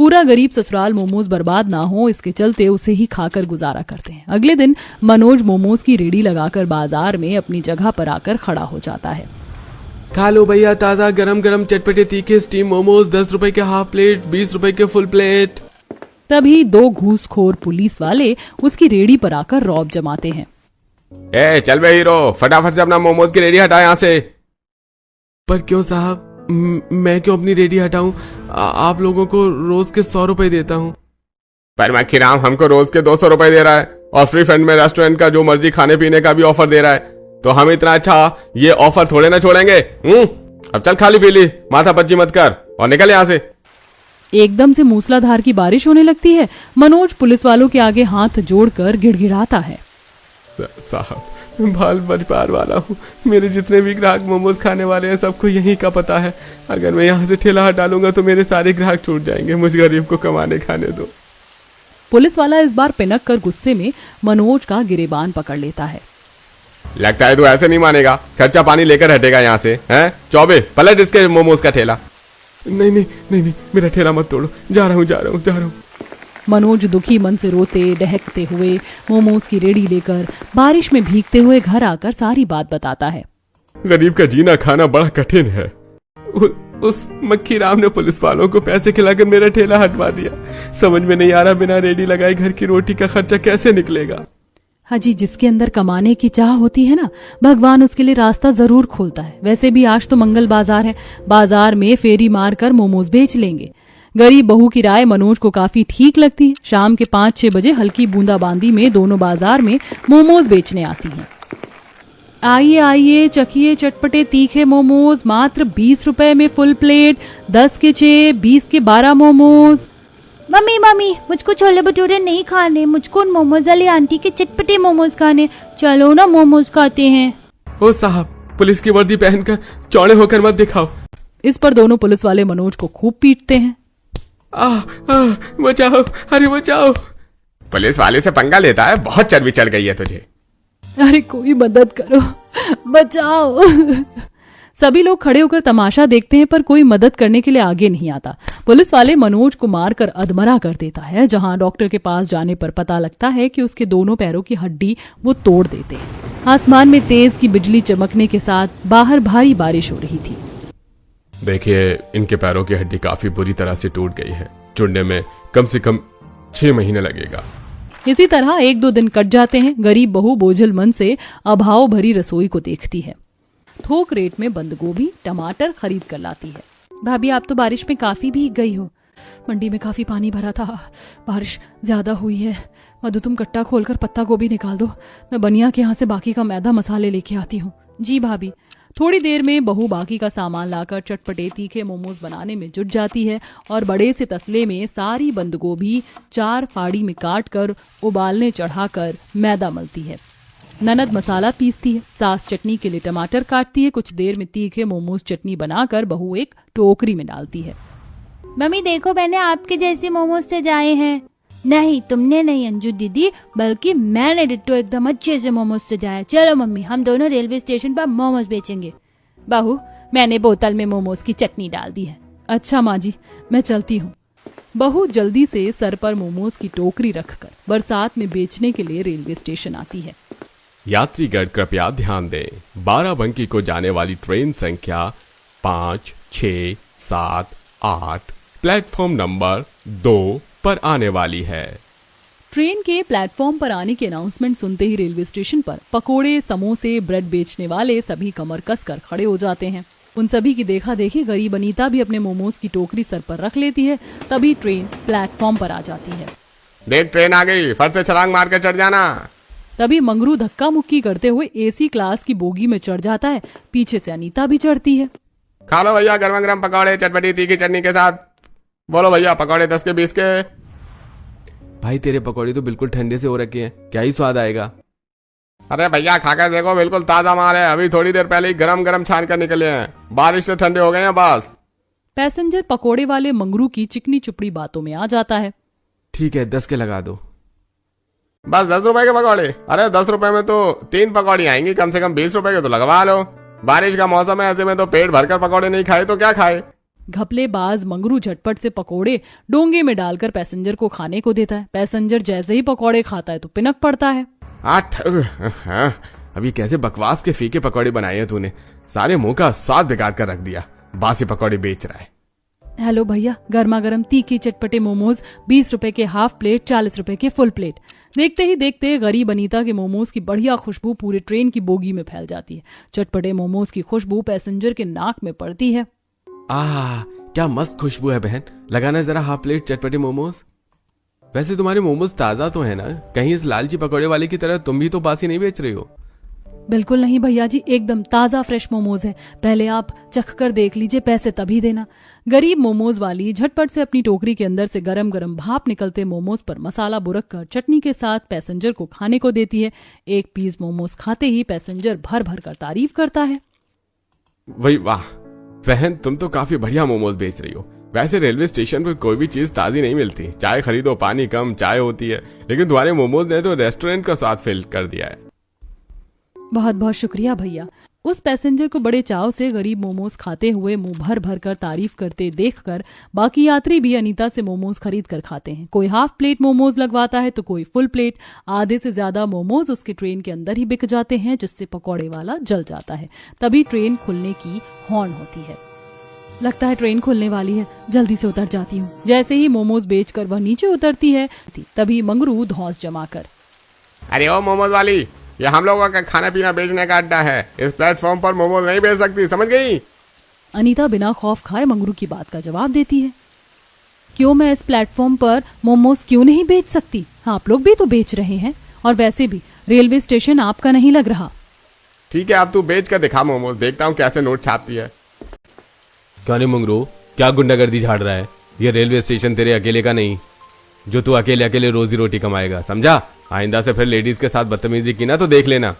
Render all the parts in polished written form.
पूरा गरीब ससुराल मोमोज बर्बाद ना हो इसके चलते उसे ही खाकर गुजारा करते हैं। अगले दिन मनोज मोमोज की रेडी लगाकर बाजार में अपनी जगह पर आकर खड़ा हो जाता है। खा लो भैया ताज़ा गरम गरम चटपटे तीखे स्टीम मोमोज, 10 रुपए के हाफ प्लेट, 20 रुपए के फुल प्लेट। तभी 2 घूसखोर पुलिस वाले उसकी रेडी पर आकर रौब जमाते हैं। ए चल बे हीरो, फटाफट से अपना मोमोज की रेडी हटा यहाँ से। पर क्यों साहब, मैं क्यों अपनी रेडी हटाऊं? आप लोगों को रोज के 100 रुपए देता हूं। पर मक्खीराम हमको रोज के 200 रुपए दे रहा है और फ्री फंड में रेस्टोरेंट का जो मर्जी खाने पीने का भी ऑफर दे रहा है, तो हम इतना अच्छा ये ऑफर थोड़े ना छोड़ेंगे। अब चल खाली पीली, माथा पच्ची मत कर और निकल यहाँ से। एकदम से मूसलाधार की बारिश होने लगती है। मनोज पुलिस वालों के आगे हाथ जोड़कर गिड़गिड़ाता है। साहब मैं बाल परिवार वाला हूँ, मेरे जितने भी ग्राहक मोमोज खाने वाले हैं सबको यही का पता है। अगर मैं यहाँ से ठेला हटा लूंगा तो मेरे सारे ग्राहक छूट जाएंगे। मुझ गरीब को कमाने खाने दो। पुलिस वाला इस बार पिनक कर गुस्से में मनोज का गिरेबान पकड़ लेता है। लगता है तू ऐसे नहीं मानेगा, खर्चा पानी लेकर हटेगा यहाँ से। हैं चौबे, पलट इसके मोमोज का ठेला। नहीं नहीं नहीं नहीं, मेरा ठेला मत तोड़ो, जा रहा हूँ। मनोज दुखी मन से रोते डहकते हुए मोमोज की रेडी लेकर बारिश में भीगते हुए घर आकर सारी बात बताता है। गरीब का जीना खाना बड़ा कठिन है। उस मक्खी राम ने पुलिस वालों को पैसे खिलाकर मेरा ठेला हटवा दिया। समझ में नहीं आ रहा बिना रेडी लगाए घर की रोटी का खर्चा कैसे निकलेगा। हाजी, जिसके अंदर कमाने की चाह होती है ना, भगवान उसके लिए रास्ता जरूर खोलता है। वैसे भी आज तो मंगल बाजार है, बाजार में फेरी मार कर मोमोज बेच लेंगे। गरीब बहू की राय मनोज को काफी ठीक लगती है। शाम के 5-6 बजे हल्की बूंदाबांदी में दोनों बाजार में मोमोज बेचने आती हैं। आइए आइए, चखिए चटपटे तीखे मोमोज, मात्र 20 रुपए में फुल प्लेट, 10 के 6, 20 के 12 मोमोज। मम्मी मुझको छोले भटूरे नहीं खाने, मुझको मोमोज वाली आंटी के चटपटे मोमोज खाने। चलो ना मोमोज खाते हैं। ओ साहब, पुलिस की वर्दी पहनकर चौड़े होकर मत दिखाओ। इस पर दोनों पुलिस वाले मनोज को खूब पीटते हैं। बचाओ, अरे बचाओ। पुलिस वाले से पंगा लेता है, बहुत चर्बी चढ़ गई है तुझे। अरे कोई मदद करो, बचाओ। सभी लोग खड़े होकर तमाशा देखते हैं पर कोई मदद करने के लिए आगे नहीं आता। पुलिस वाले मनोज को मारकर अधमरा कर देता है, जहां डॉक्टर के पास जाने पर पता लगता है कि उसके दोनों पैरों की हड्डी वो तोड़ देते हैं। आसमान में तेज की बिजली चमकने के साथ बाहर भारी बारिश हो रही थी। देखिए, इनके पैरों की हड्डी काफी बुरी तरह से टूट गई है। जुड़ने में कम से कम 6 महीने लगेगा। इसी तरह 1-2 दिन कट जाते हैं। गरीब बहू बोझल मन से अभाव भरी रसोई को देखती है। थोक रेट में बंद गोभी टमाटर खरीद कर लाती है। भाभी, आप तो बारिश में काफी भीग गई हो। मंडी में काफी पानी भरा था, बारिश ज्यादा हुई है। मधु, तुम कट्टा खोलकर पत्ता गोभी निकाल दो, मैं बनिया के यहाँ से बाकी का मैदा मसाले लेके आती हूँ। जी भाभी। थोड़ी देर में बहू बाकी का सामान लाकर चटपटे तीखे मोमोज बनाने में जुट जाती है और बड़े से तसले में सारी बंद गोभी 4 फाड़ी में काट कर उबालने चढ़ाकर मैदा मलती है। ननद मसाला पीसती है, सास चटनी के लिए टमाटर काटती है। कुछ देर में तीखे मोमोज चटनी बनाकर बहू एक टोकरी में डालती है। मम्मी देखो, मैंने आपके जैसे मोमोज सजाए हैं। नहीं, तुमने नहीं अंजू दीदी, बल्कि मैंने डिट्टो एकदम अच्छे से मोमोज सजाया। चलो मम्मी, हम दोनों रेलवे स्टेशन पर मोमोज बेचेंगे। बहू, मैंने बोतल में मोमोज की चटनी डाल दी है। अच्छा माँ जी, मैं चलती हूँ। बहू जल्दी से सर पर मोमोज की टोकरी रखकर बरसात में बेचने के लिए रेलवे स्टेशन आती है। यात्रीगण कृपया ध्यान दें, बाराबंकी को जाने वाली ट्रेन संख्या 5, 6, 7, 8 प्लेटफॉर्म नंबर 2 पर आने वाली है। ट्रेन के प्लेटफॉर्म पर आने की अनाउंसमेंट सुनते ही रेलवे स्टेशन पर पकोड़े, समोसे, ब्रेड बेचने वाले सभी कमर कसकर खड़े हो जाते हैं। उन सभी की देखा देखी गरीब अनीता भी अपने मोमोज की टोकरी सर पर रख लेती है। तभी ट्रेन प्लेटफॉर्म पर आ जाती है। देख, ट्रेन आ गई, फट से छलांग मार के चढ़ जाना। तभी मंगरू धक्का मुक्की करते हुए एसी क्लास की बोगी में चढ़ जाता है। पीछे से अनीता भी चढ़ती है। खा लो भैया गरम गरम पकौड़े चटपटी तीखी चटनी के साथ। बोलो भैया, पकौड़े 10 के 20 के। भाई, तेरे पकौड़े तो बिल्कुल ठंडे से हो रखे हैं, क्या ही स्वाद आएगा। अरे भैया, खाकर देखो, बिल्कुल ताजा माल है। अभी थोड़ी देर पहले ही गरम गरम छान कर निकले हैं, बारिश से ठंडे हो गए हैं बस। पैसेंजर पकोड़े वाले मंगरू की चिकनी चुपड़ी बातों में आ जाता है। ठीक है, 10 के लगा दो। बस 10 रुपए के पकौड़े? अरे 10 रुपए में तो 3 पकौड़ी आएंगी, कम से कम 20 रुपए के तो लगवा लो। बारिश का मौसम है, ऐसे में तो पेट भरकर पकौड़े नहीं खाए तो क्या खाए। घपलेबाज मंगरू झटपट से पकोड़े डोंगे में डालकर पैसेंजर को खाने को देता है। पैसेंजर जैसे ही पकोड़े खाता है तो पिनक पड़ता है। अभी कैसे बकवास के फीके पकौड़े बनाए हैं तूने, सारे मुंह का स्वाद बिगाड़ कर रख दिया। बासी पकौड़े बेच रहा है। हेलो भैया, गर्मा गर्म तीखे चटपटे मोमोज 20 रुपए के हाफ प्लेट, 40 रुपए के फुल प्लेट। देखते ही देखते गरीब अनीता के मोमोज की बढ़िया खुशबू पूरे ट्रेन की बोगी में फैल जाती है। चटपटे मोमोज की खुशबू पैसेंजर के नाक में पड़ती है। क्या मस्त खुशबू है बहन, लगाना जरा हाफ प्लेट चटपटे मोमोज। वैसे तुम्हारे मोमोज ताजा तो है ना, कहीं इस लालची पकौड़े वाले की तरह तुम भी तो बासी नहीं बेच रही हो? बिल्कुल नहीं भैया जी, एकदम ताजा फ्रेश मोमोज है। पहले आप चख कर देख लीजिए, पैसे तभी देना। गरीब मोमोज वाली झटपट से अपनी टोकरी के अंदर से गरम गरम भाप निकलते मोमोज पर मसाला बुरक कर चटनी के साथ पैसेंजर को खाने को देती है। एक पीस मोमोज खाते ही पैसेंजर भर भर कर तारीफ करता है। वही वाह बहन, तुम तो काफी बढ़िया मोमोज बेच रही हो। वैसे रेलवे स्टेशन पर कोई भी चीज ताजी नहीं मिलती, चाय खरीदो पानी कम चाय होती है, लेकिन तुम्हारे मोमोज ने तो रेस्टोरेंट का स्वाद फिल कर दिया है। बहुत बहुत शुक्रिया भैया। उस पैसेंजर को बड़े चाव से गरीब मोमोज खाते हुए मुंह भर भर कर तारीफ करते देखकर बाकी यात्री भी अनीता से मोमोज खरीद कर खाते हैं। कोई हाफ प्लेट मोमोज लगवाता है तो कोई फुल प्लेट। आधे से ज्यादा मोमोज उसके ट्रेन के अंदर ही बिक जाते हैं, जिससे पकौड़े वाला जल जाता है। तभी ट्रेन खुलने की हॉर्न होती है। लगता है ट्रेन खुलने वाली है, जल्दी से उतर जाती हूँ। जैसे ही मोमोज बेचकर वह नीचे उतरती है तभी मंगरू धौंस जमाकर, अरे ओ मोमोज वाली, ये हम लोगों का खाना पीना बेचने का अड्डा है, इस प्लेटफॉर्म पर मोमोज नहीं बेच सकती, समझ गई? अनीता बिना खौफ खाए मंगरू की बात का जवाब देती है। क्यों मैं इस प्लेटफॉर्म पर मोमोज क्यों नहीं बेच सकती? आप लोग भी तो बेच रहे हैं, और वैसे भी रेलवे स्टेशन आपका नहीं लग रहा। ठीक है, अब तू बेच कर दिखा मोमोज, देखता हूँ कैसे नोट छापती है। क्या नहीं मंगरू, क्या गुंडागर्दी झाड़ रहा है? ये रेलवे स्टेशन तेरे अकेले का नहीं, जो तू अकेले अकेले रोजी रोटी कमाएगा, समझा? आइंदा से फिर लेडीज के साथ बदतमीजी की ना तो देख लेना।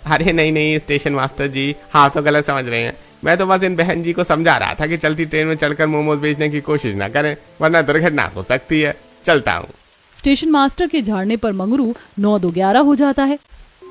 अरे नहीं स्टेशन मास्टर जी, हाँ तो गलत समझ रहे हैं। मैं तो बस इन बहन जी को समझा रहा था कि चलती ट्रेन में चढ़कर मोमोज बेचने की कोशिश ना करें, वरना दुर्घटना हो सकती है। चलता हूँ। स्टेशन मास्टर के झाड़ने पर मंगरू 9-2-11 हो जाता है।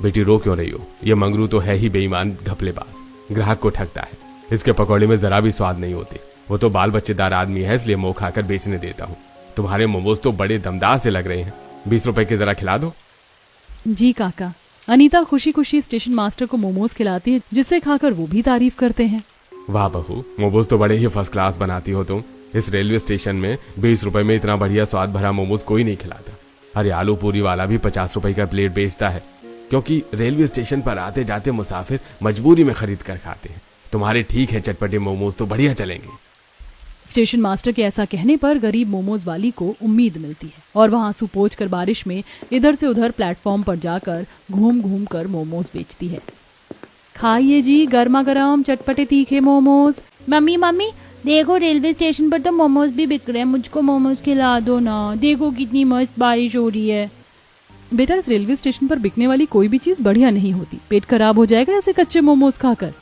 बेटी रो क्यों रही हो? ये मंगरू तो है ही बेईमान घपलेबाज, ग्राहक को ठगता है। इसके पकौड़े में जरा भी स्वाद नहीं होती। वो तो बाल बच्चेदार आदमी है, इसलिए मुंह खाकर बेचने देता हूँ। तुम्हारे मोमोज तो बड़े दमदार से लग रहे हैं, 20 रुपए के जरा खिला दो। जी काका। अनीता खुशी खुशी स्टेशन मास्टर को मोमोज खिलाती है, जिसे खाकर वो भी तारीफ करते हैं। वाह बहू, मोमोज तो बड़े ही फर्स्ट क्लास बनाती हो तुम। इस रेलवे स्टेशन में 20 रुपए में इतना बढ़िया स्वाद भरा मोमोज कोई नहीं खिलाता। अरे आलू पूरी वाला भी 50 रुपए का प्लेट बेचता है, क्योंकि रेलवे स्टेशन पर आते जाते मुसाफिर मजबूरी में खरीद कर खाते हैं। तुम्हारे ठीक है चटपटे मोमोज तो बढ़िया चलेंगे। स्टेशन मास्टर के ऐसा कहने पर गरीब मोमोज वाली को उम्मीद मिलती है, और वह आंसू पोंछ कर बारिश में इधर से उधर प्लेटफॉर्म पर जाकर घूम घूम कर मोमोज बेचती है। खाइए जी गर्मा गर्म चटपटे तीखे मोमोज। मम्मी देखो, रेलवे स्टेशन पर तो मोमोज भी बिक रहे हैं, मुझको मोमोज खिला दो ना। देखो कितनी मस्त बारिश हो रही है। बेटा, इस रेलवे स्टेशन पर बिकने वाली कोई भी चीज बढ़िया नहीं होती, पेट खराब हो जाएगा ऐसे कच्चे मोमोज खाकर।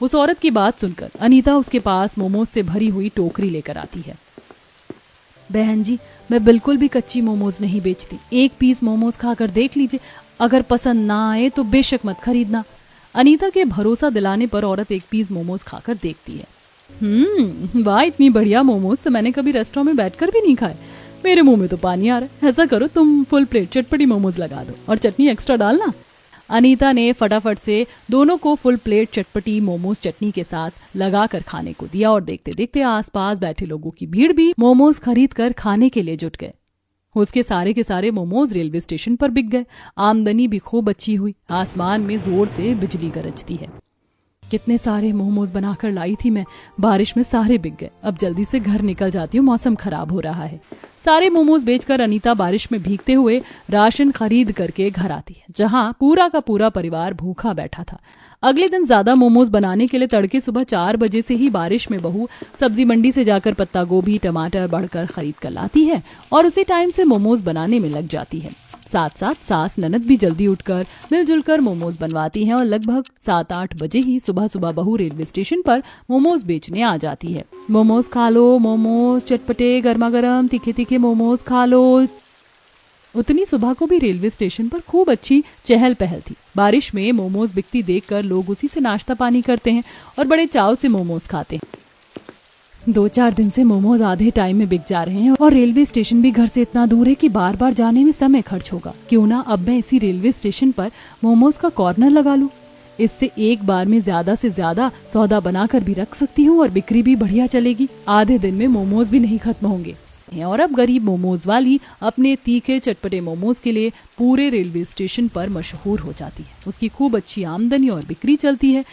उस औरत की बात सुनकर अनीता उसके पास मोमोज से भरी हुई टोकरी लेकर आती है। बहन जी, मैं बिल्कुल भी कच्ची मोमोज नहीं बेचती। एक पीस मोमोज खाकर देख लीजिए, अगर पसंद ना आए तो बेशक मत खरीदना। अनीता के भरोसा दिलाने पर औरत एक पीस मोमोज खाकर देखती है। वाह, इतनी बढ़िया मोमोज तो मैंने कभी रेस्टोरेंट में बैठकर भी नहीं खाए। मेरे मुंह में तो पानी आ रहा है। ऐसा करो, तुम फुल प्लेट चटपटी मोमोज लगा दो और चटनी एक्स्ट्रा डालना। अनीता ने फटाफट से दोनों को फुल प्लेट चटपटी मोमोज चटनी के साथ लगाकर खाने को दिया, और देखते देखते आसपास बैठे लोगों की भीड़ भी मोमोज खरीद कर खाने के लिए जुट गए। उसके सारे के सारे मोमोज रेलवे स्टेशन पर बिक गए। आमदनी भी खूब अच्छी हुई। आसमान में जोर से बिजली गरजती है। कितने सारे मोमोज बनाकर लाई थी मैं, बारिश में सारे बिक गए। अब जल्दी से घर निकल जाती हूँ, मौसम खराब हो रहा है। सारे मोमोज बेचकर अनीता बारिश में भीगते हुए राशन खरीद करके घर आती है, जहाँ पूरा का पूरा परिवार भूखा बैठा था। अगले दिन ज्यादा मोमोज बनाने के लिए तड़के सुबह 4 बजे से ही बारिश में बहू सब्जी मंडी से जाकर पत्ता गोभी टमाटर बढ़कर खरीद कर लाती है, और उसी टाइम से मोमोज बनाने में लग जाती है। साथ साथ सास ननद भी जल्दी उठकर मिलजुल कर मोमोज बनवाती हैं, और लगभग 7-8 बजे ही सुबह सुबह बहू रेलवे स्टेशन पर मोमोज बेचने आ जाती है। मोमोज खा लो, मोमोज चटपटे गर्मा गर्म तीखे तीखे मोमोज खा लो। उतनी सुबह को भी रेलवे स्टेशन पर खूब अच्छी चहल पहल थी। बारिश में मोमोज बिकती देखकर लोग उसी से नाश्ता पानी करते हैं और बड़े चाव से मोमोज खाते हैं। 2-4 दिन से मोमोज आधे टाइम में बिक जा रहे हैं और रेलवे स्टेशन भी घर से इतना दूर है कि बार बार जाने में समय खर्च होगा। क्यों ना अब मैं इसी रेलवे स्टेशन पर मोमोज का कॉर्नर लगा लूं। इससे एक बार में ज्यादा से ज्यादा सौदा बनाकर भी रख सकती हूँ और बिक्री भी बढ़िया चलेगी। आधे दिन में मोमोज भी नहीं खत्म होंगे। और अब गरीब मोमोज वाली अपने तीखे चटपटे मोमोज के लिए पूरे रेलवे स्टेशन पर मशहूर हो जाती है। उसकी खूब अच्छी आमदनी और बिक्री चलती है।